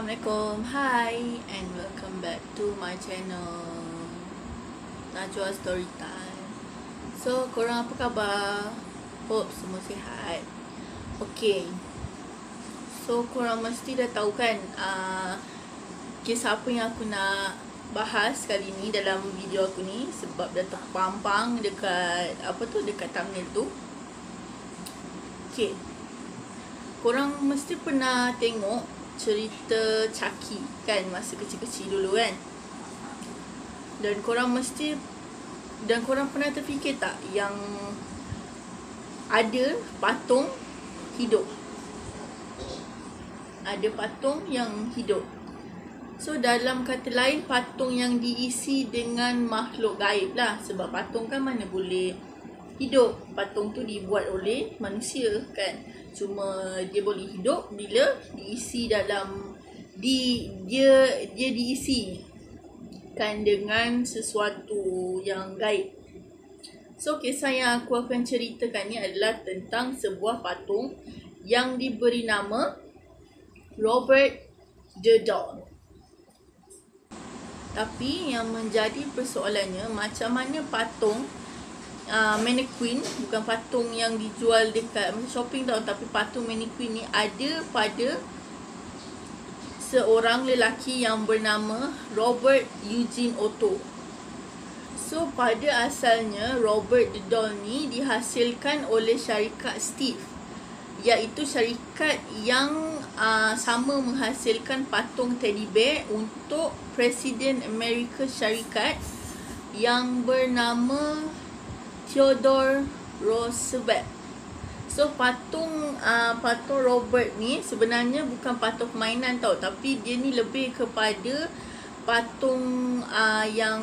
Assalamualaikum, hi and welcome back to my channel Najwa Storytime. So, korang apa khabar? Hope semua sihat. Okay, so korang mesti dah tahu kan kisah apa yang aku nak bahas kali ni dalam video aku ni, sebab dah terpampang dekat dekat thumbnail tu. Okay, korang mesti pernah tengok cerita Chucky kan, masa kecil-kecil dulu kan. Dan korang pernah terfikir tak yang ada patung hidup? Ada patung yang hidup. So dalam kata lain, patung yang diisi dengan makhluk gaib lah. Sebab patung kan mana boleh hidup. Patung tu dibuat oleh manusia kan. Cuma dia boleh hidup bila diisi dalam dia diisi kan dengan sesuatu yang gaib. So kisah yang aku akan ceritakan ni adalah tentang sebuah patung yang diberi nama Robert the Doll. Tapi yang menjadi persoalannya, macam mana patung mannequin, bukan patung yang dijual dekat shopping tau, tapi patung mannequin ni ada pada seorang lelaki yang bernama Robert Eugene Otto. So pada asalnya Robert the Doll ni dihasilkan oleh syarikat Steve, iaitu syarikat yang sama menghasilkan patung teddy bear untuk Presiden Amerika Syarikat yang bernama Theodore Roosevelt. So patung Robert ni sebenarnya bukan patung permainan tau, tapi dia ni lebih kepada patung yang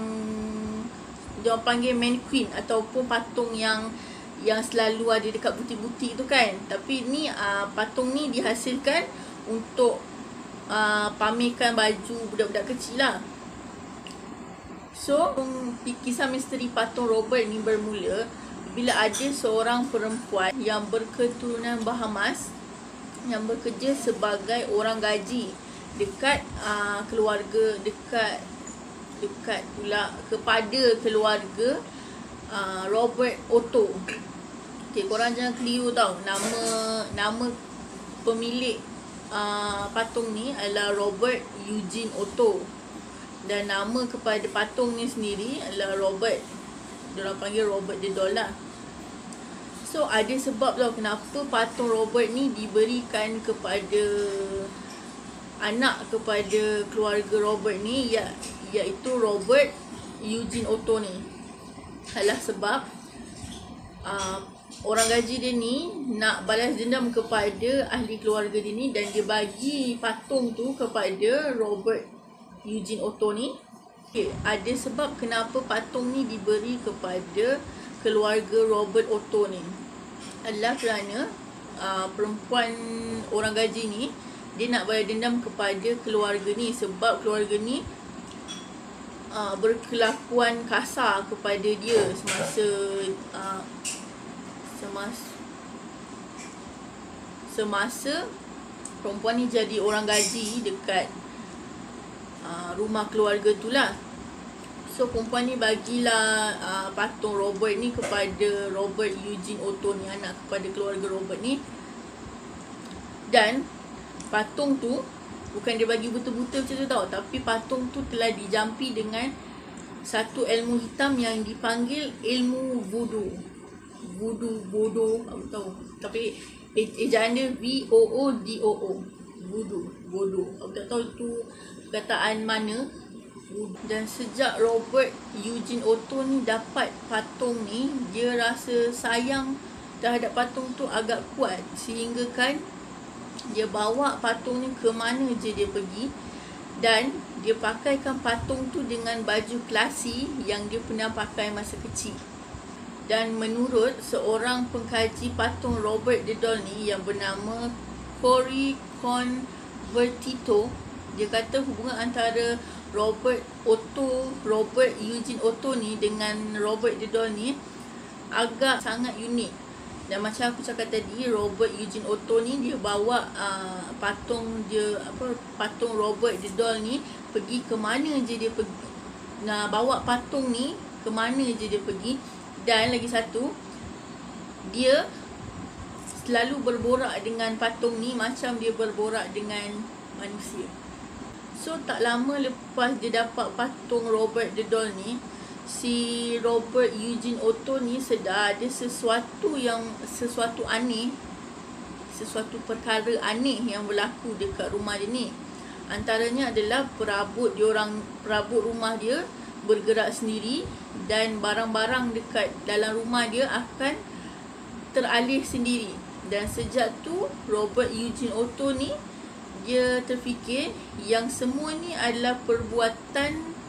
diorang panggil mannequin, ataupun patung yang selalu ada dekat butik-butik tu kan. Tapi ni patung ni dihasilkan untuk pamerkan baju budak-budak kecil lah. So, kisah misteri patung Robert ni bermula bila ada seorang perempuan yang berketurunan Bahamas yang bekerja sebagai orang gaji dekat keluarga kepada keluarga Robert Otto. Okay, korang jangan keliru tau, nama pemilik patung ni adalah Robert Eugene Otto. Dan nama kepada patung ni sendiri adalah Robert. Diorang panggil Robert the Doll lah. So ada sebab tau kenapa patung Robert ni diberikan kepada kepada keluarga Robert ni, iaitu Robert Eugene Otto ni. Adalah sebab orang gaji dia ni nak balas dendam kepada ahli keluarga dia ni, dan dia bagi patung tu kepada Robert Eugene Otto ni. Okay, ada sebab kenapa patung ni diberi kepada keluarga Robert Otto ni adalah kerana perempuan orang gaji ni dia nak balas dendam kepada keluarga ni, sebab keluarga ni berkelakuan kasar kepada dia semasa perempuan ni jadi orang gaji dekat rumah keluarga tu lah. So perempuan ni bagilah patung Robert ni kepada Robert Eugene Otto ni, anak kepada keluarga Robert ni. Dan patung tu bukan dia bagi buta-buta macam tu tau, tapi patung tu telah dijampi dengan satu ilmu hitam yang dipanggil ilmu voodoo. Voodoo, aku tahu, tapi ejaan dia V-O-O-D-O-O. Voodoo. Aku tak tahu tu perkataan mana. Dan sejak Robert Eugene Otto ni dapat patung ni, dia rasa sayang terhadap patung tu agak kuat, sehingga kan dia bawa patung ni ke mana je dia pergi, dan dia pakaikan patung tu dengan baju klasi yang dia pernah pakai masa kecil. Dan menurut seorang pengkaji patung Robert the Doll ni yang bernama Corey Convertito, dia kata hubungan antara Robert Eugene Otto ni dengan Robert the Doll ni agak sangat unik. Dan macam aku cakap tadi, Robert Eugene Otto ni dia bawa patung Robert the Doll ni pergi ke mana je dia pergi. Nah, bawa patung ni ke mana je dia pergi. Dan lagi satu, dia selalu berborak dengan patung ni macam dia berborak dengan manusia. So tak lama lepas dia dapat patung Robert the Doll ni, si Robert Eugene Otto ni sedar ada sesuatu aneh, sesuatu perkara aneh yang berlaku dekat rumah dia ni. Antaranya adalah perabot rumah dia bergerak sendiri dan barang-barang dekat dalam rumah dia akan teralih sendiri. Dan sejak tu Robert Eugene Otto ni dia terfikir yang semua ni adalah perbuatan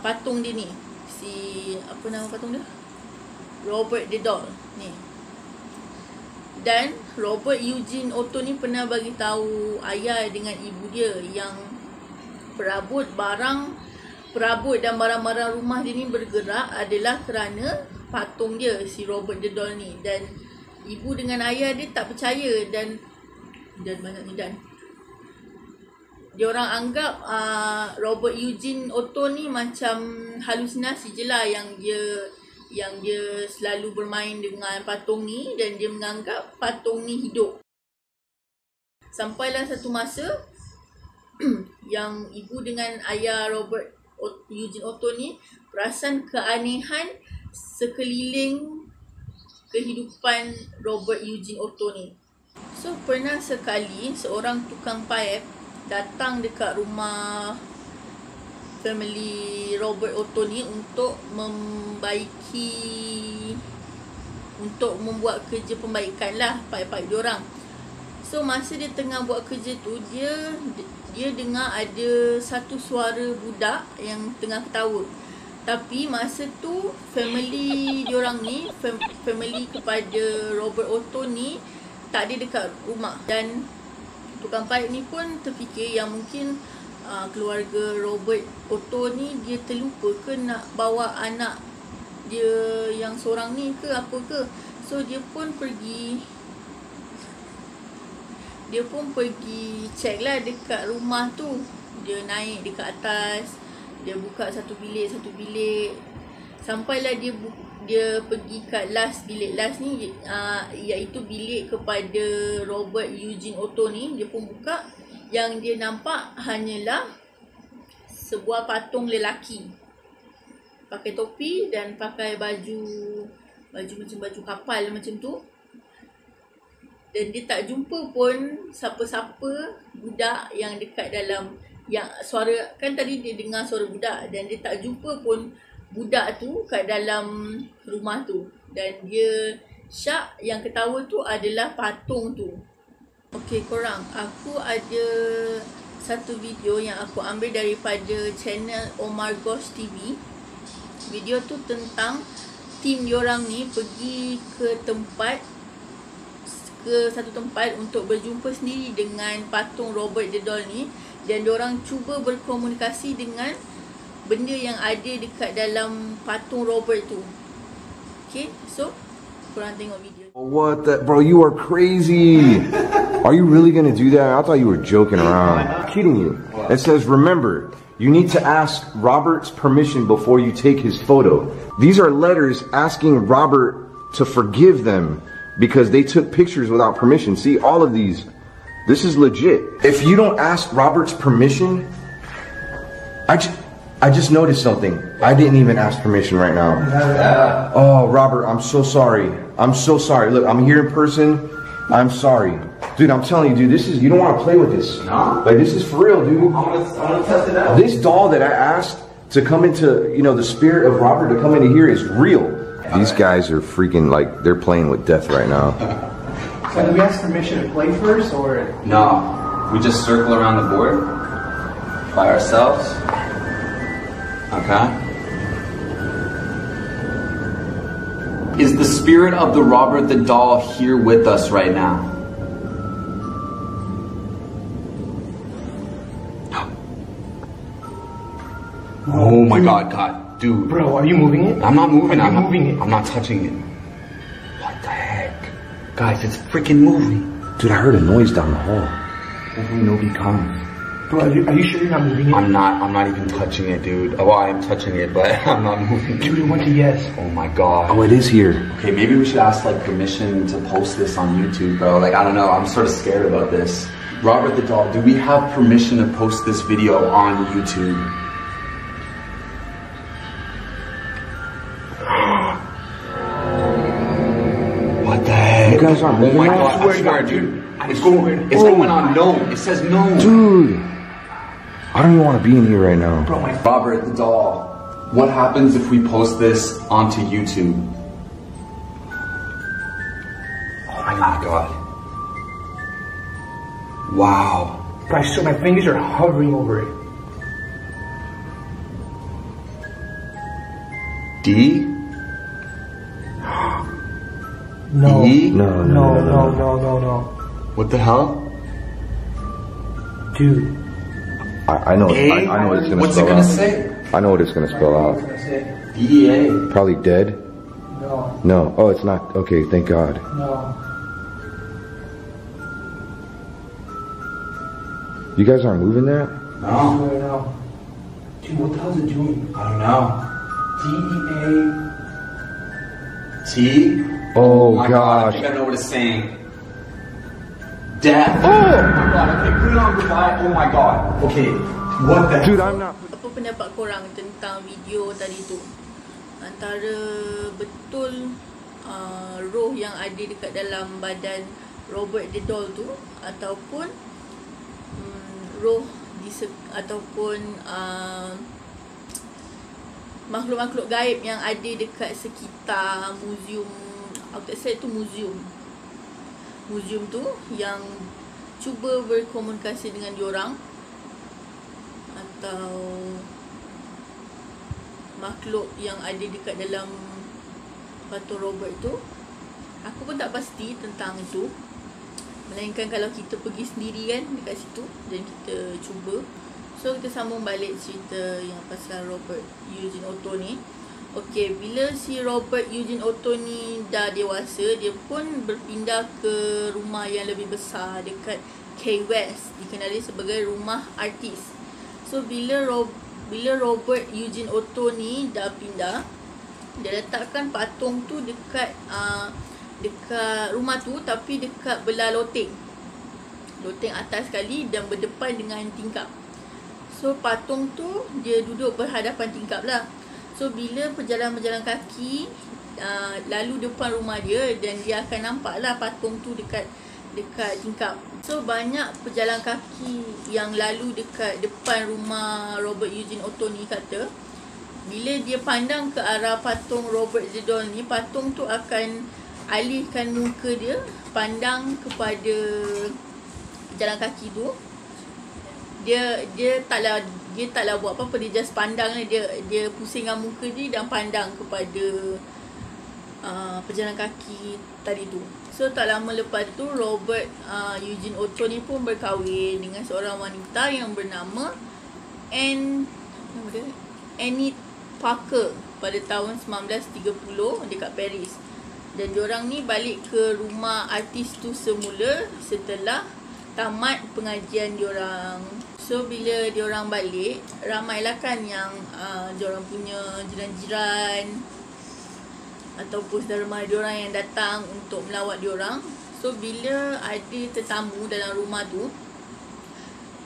patung dia ni, si apa nama patung dia, Robert the Doll ni. Dan Robert Eugene Otto ni pernah bagi tahu ayah dengan ibu dia yang perabot dan barang-barang rumah dia ni bergerak adalah kerana patung dia, si Robert the Doll ni. Dan ibu dengan ayah dia tak percaya dan banyak ni dan diorang anggap Robert Eugene Otto ni macam halusinasi je lah, yang dia selalu bermain dengan patung ni dan dia menganggap patung ni hidup. Sampailah satu masa yang ibu dengan ayah Robert Eugene Otto ni perasan keanehan sekeliling kehidupan Robert Eugene Otto ni. So pernah sekali seorang tukang paip datang dekat rumah family Robert Otto ni untuk membuat kerja pembaikan lah paip-paip diorang. So masa dia tengah buat kerja tu, dia dengar ada satu suara budak yang tengah ketawa. Tapi masa tu family diorang ni, family kepada Robert Otto ni tak ada dekat rumah. Dan tukang paip ni pun terfikir yang mungkin keluarga Robert Otto ni dia terlupa ke nak bawa anak dia yang seorang ni ke apa ke. So dia pun pergi check lah dekat rumah tu. Dia naik dekat atas, dia buka satu bilik sampailah dia pergi kat bilik last ni, iaitu bilik kepada Robert Eugene Otto ni. Dia pun buka, yang dia nampak hanyalah sebuah patung lelaki pakai topi dan pakai baju macam baju kapal macam tu. Dan dia tak jumpa pun siapa-siapa budak yang dekat dalam, yang suara, kan tadi dia dengar suara budak, dan dia tak jumpa pun budak tu kat dalam rumah tu. Dan dia syak yang ketawa tu adalah patung tu. Okey korang, aku ada satu video yang aku ambil daripada channel Omar Ghost TV. Video tu tentang tim diorang ni pergi ke satu tempat untuk berjumpa sendiri dengan patung Robert the Doll ni. Dan diorang cuba berkomunikasi dengan benda yang ada dekat dalam patung Robert tu. Okay, so korang tengok video. What the, bro, you are crazy. Are you really gonna do that? I thought you were joking around. I'm kidding you. It says, remember, you need to ask Robert's permission before you take his photo. These are letters asking Robert to forgive them because they took pictures without permission. See, all of these. This is legit. If you don't ask Robert's permission, I just noticed something. I didn't even ask permission right now. Oh, Robert, I'm so sorry. I'm so sorry. Look, I'm here in person. I'm sorry. Dude, I'm telling you, dude, you don't want to play with this. No? Like, this is for real, dude. I'm gonna test it out. This doll that I asked to come into, the spirit of Robert to come into here is real. These guys are freaking, like, they're playing with death right now. So do we ask permission to play first, or? No, we just circle around the board by ourselves. Okay? Is the spirit of the Robert the Doll here with us right now? Oh my God, dude. Bro, are you moving it? I'm not moving it. I'm moving it. I'm not touching it. Guys, it's freaking moving. Dude, I heard a noise down the hall. Hopefully nobody comes. Bro, are you sure you're not moving it? I'm not even touching it, dude. Well, I am touching it, but I'm not moving it. Dude, what a yes. Oh my god. Oh, it is here. Okay, maybe we should ask like permission to post this on YouTube, bro. Like, I don't know, I'm sort of scared about this. Robert the Doll, do we have permission to post this video on YouTube? What the heck? You guys aren't Oh my moving? god, I swear, dude. It's going on no. It says no. Dude, I don't even want to be in here right now. Bro, my Robert the Doll, what happens if we post this onto YouTube? Oh my god. Wow. Bro, I swear my fingers are hovering over it. D? No. E? No. What the hell? Dude. I know. A? I know what it's gonna What's it spell gonna out. say? I know what it's gonna spell I was out. gonna say. DEA. Probably dead. No. No. Oh, it's not. Okay, thank God. No. You guys aren't moving that? I No. swear no. Dude, what the hell is it doing? I don't know. DEA. T? Oh, my gosh. I think I know what it's saying. Death. Oh my god. Okay, put it on goodbye. Oh my god. Okay. What the Dude, I'm not. Apa pendapat korang tentang video tadi tu? Antara betul roh yang ada dekat dalam badan Robert the Doll tu, ataupun roh ataupun makhluk-makhluk gaib yang ada dekat sekitar muzium. Aku tak say tu muzium tu yang cuba berkomunikasi dengan diorang, atau makhluk yang ada dekat dalam patung Robert tu. Aku pun tak pasti tentang itu, melainkan kalau kita pergi sendiri kan dekat situ dan kita cuba. So kita sambung balik cerita yang pasal Robert Eugene Otto ni. Okay, bila si Robert Eugene Otto ni dah dewasa, dia pun berpindah ke rumah yang lebih besar dekat Key West, dikenali sebagai rumah artis. So bila Robert Eugene Otto ni dah pindah, dia letakkan patung tu dekat dekat rumah tu, tapi dekat belah loteng atas sekali dan berdepan dengan tingkap. So patung tu dia duduk berhadapan tingkap lah. So bila pejalan-pejalan kaki lalu depan rumah dia, dan dia akan nampak lah patung tu dekat tingkap. So banyak pejalan kaki yang lalu dekat depan rumah Robert Eugene Otto ni kata, bila dia pandang ke arah patung Robert the Doll ni, patung tu akan alihkan muka dia pandang kepada pejalan kaki tu. Dia taklah buat apa-apa, dia just pandang, dia pusingkan muka dia dan pandang kepada pejalan kaki tadi tu. So tak lama lepas tu Robert Eugene Otto ni pun berkahwin dengan seorang wanita yang bernama Annie Parker pada tahun 1930 dekat Paris. Dan diorang ni balik ke rumah artis tu semula setelah tamat pengajian diorang. So bila diorang balik, ramailah kan yang diorang punya jiran-jiran ataupun saudara mara diorang yang datang untuk melawat diorang. So bila ada tetamu dalam rumah tu,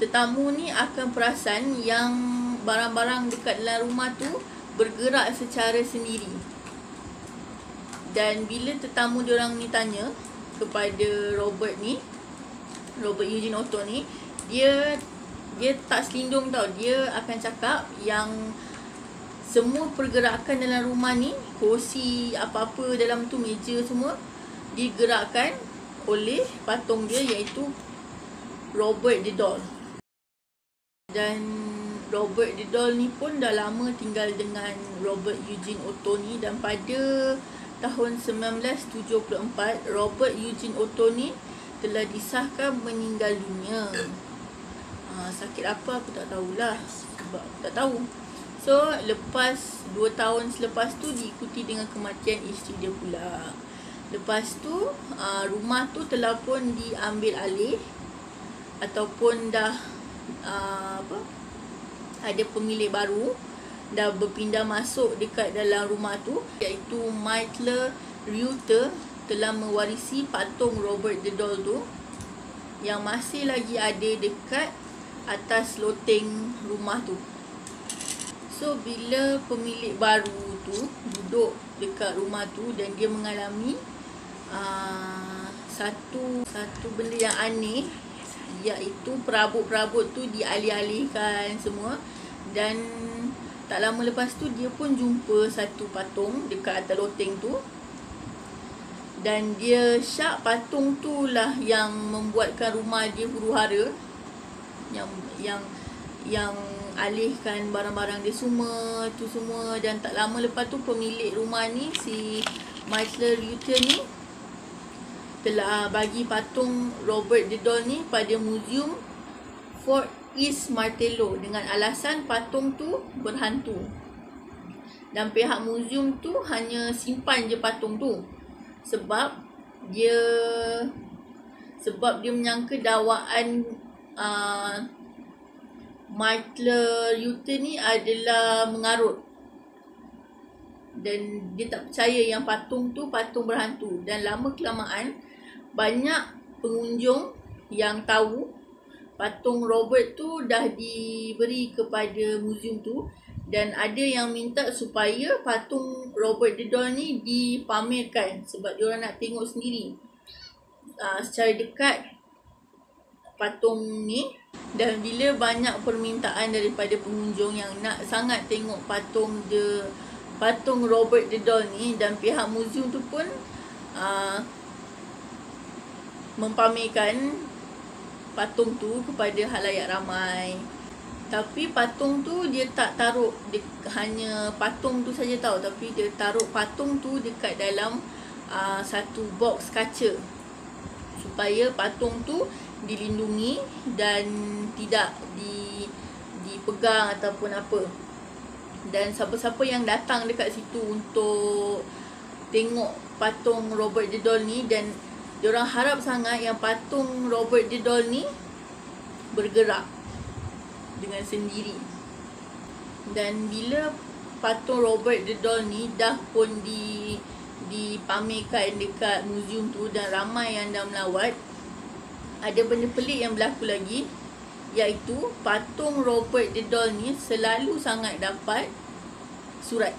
tetamu ni akan perasan yang barang-barang dekat dalam rumah tu bergerak secara sendiri. Dan bila tetamu diorang ni tanya kepada Robert Eugene Otto ni, dia tak selindung tau. Dia akan cakap yang semua pergerakan dalam rumah ni, kerusi apa-apa dalam tu, meja semua, digerakkan oleh patung dia, iaitu Robert the Doll. Dan Robert the Doll ni pun dah lama tinggal dengan Robert Eugene Otto ni, dan pada tahun 1974 Robert Eugene Otto ni telah disahkan meninggal dunia. Sakit apa aku tak tahulah, sebab aku tak tahu. So 2 tahun selepas tu diikuti dengan kematian isteri dia pula. Lepas tu rumah tu telah pun diambil alih ataupun dah ada pemilik baru, dah berpindah masuk dekat dalam rumah tu, iaitu Michael Reuter telah mewarisi patung Robert the Doll tu yang masih lagi ada dekat atas loteng rumah tu. So bila pemilik baru tu duduk dekat rumah tu dan dia mengalami satu benda yang aneh, iaitu perabot-perabot tu dialih-alihkan semua, dan tak lama lepas tu dia pun jumpa satu patung dekat atas loteng tu, dan dia syak patung tu lah yang membuatkan rumah dia huru-hara, yang alihkan barang-barang dia semua tu semua. Dan tak lama lepas tu pemilik rumah ni, si Michael Reuter ni, telah bagi patung Robert the Doll ni pada muzium Fort East Martello dengan alasan patung tu berhantu. Dan pihak muzium tu hanya simpan je patung tu sebab dia menyangka dakwaan Michael Reuter ni adalah mengarut, dan dia tak percaya yang patung tu patung berhantu. Dan lama kelamaan banyak pengunjung yang tahu patung Robert tu dah diberi kepada muzium tu, dan ada yang minta supaya patung Robert the Doll ni dipamerkan sebab diorang nak tengok sendiri secara dekat patung ni. Dan bila banyak permintaan daripada pengunjung yang nak sangat tengok patung Robert the Doll ni, dan pihak muzium tu pun mempamerkan patung tu kepada halayak ramai. Tapi patung tu dia tak taruh hanya patung tu saja tahu, tapi dia taruh patung tu dekat dalam satu box kaca supaya patung tu dilindungi dan tidak dipegang ataupun apa. Dan siapa-siapa yang datang dekat situ untuk tengok patung Robert the Doll ni, dan diorang harap sangat yang patung Robert the Doll ni bergerak dengan sendiri. Dan bila patung Robert the Doll ni dah pun dipamerkan dekat muzium tu dan ramai yang dah melawat, ada benda pelik yang berlaku lagi, iaitu patung Robert the Doll ni selalu sangat dapat surat.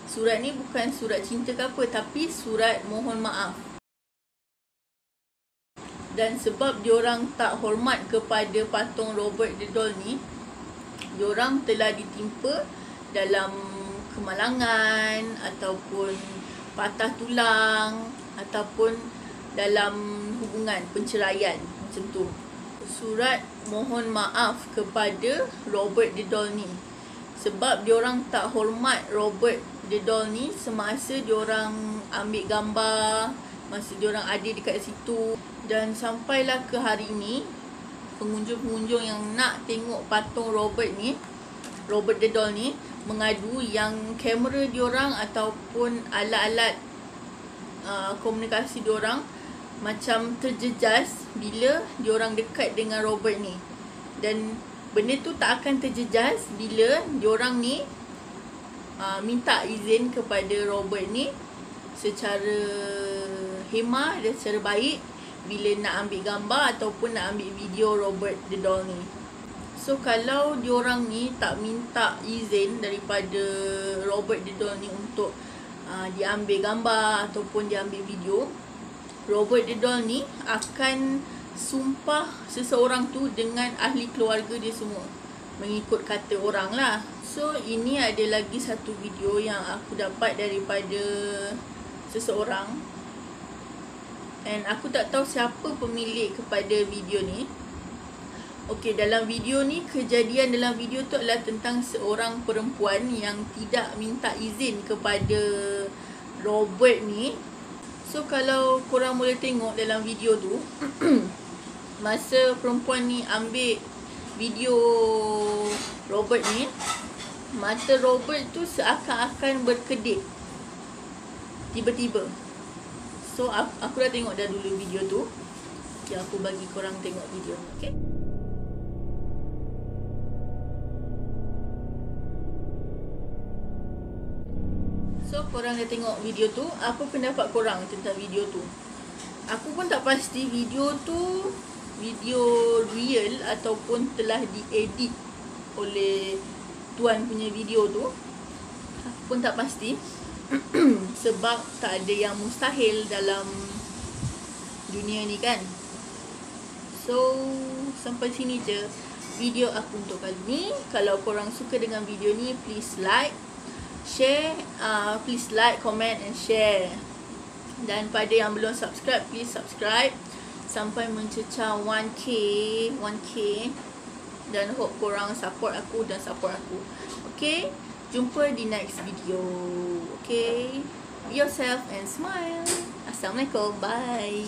Surat ni bukan surat cinta ke apa, tapi surat mohon maaf. Dan sebab diorang tak hormat kepada patung Robert the Doll ni, diorang telah ditimpa dalam kemalangan ataupun patah tulang ataupun dalam hubungan perceraian macam tu. Surat mohon maaf kepada Robert the Doll ni sebab diorang tak hormat Robert the Doll ni semasa diorang ambil gambar, masa diorang ada dekat situ. Dan sampailah ke hari ni, pengunjung-pengunjung yang nak tengok patung Robert the Doll ni mengadu yang kamera diorang ataupun alat-alat komunikasi diorang macam terjejas bila diorang dekat dengan Robert ni. Dan benda tu tak akan terjejas bila diorang ni minta izin kepada Robert ni secara hemah dan secara baik bila nak ambil gambar ataupun nak ambil video Robert the Doll ni. So kalau diorang ni tak minta izin daripada Robert the Doll ni untuk diambil gambar ataupun diambil video, Robert the Doll ni akan sumpah seseorang tu dengan ahli keluarga dia semua, mengikut kata orang lah. So ini ada lagi satu video yang aku dapat daripada seseorang, and aku tak tahu siapa pemilik kepada video ni. Okey, dalam video ni, kejadian dalam video tu adalah tentang seorang perempuan yang tidak minta izin kepada Robert ni. So kalau korang boleh tengok dalam video tu masa perempuan ni ambil video Robert ni, mata Robert tu seakan-akan berkedip tiba-tiba. So aku dah tengok dah dulu video tu. Okay, aku bagi korang tengok video ni. Okay. So korang dah tengok video tu. Apa pendapat korang tentang video tu? Aku pun tak pasti video tu video real ataupun telah diedit oleh tuan punya video tu. Aku pun tak pasti. Sebab tak ada yang mustahil dalam dunia ni kan. So sampai sini je video aku untuk kali ni. Kalau korang suka dengan video ni, please like, share, please like, comment and share. Dan pada yang belum subscribe, please subscribe sampai mencecah 1k. Dan hope korang support aku dan support aku. Okay, jumpa di next video. Okay, be yourself and smile. Assalamualaikum, bye.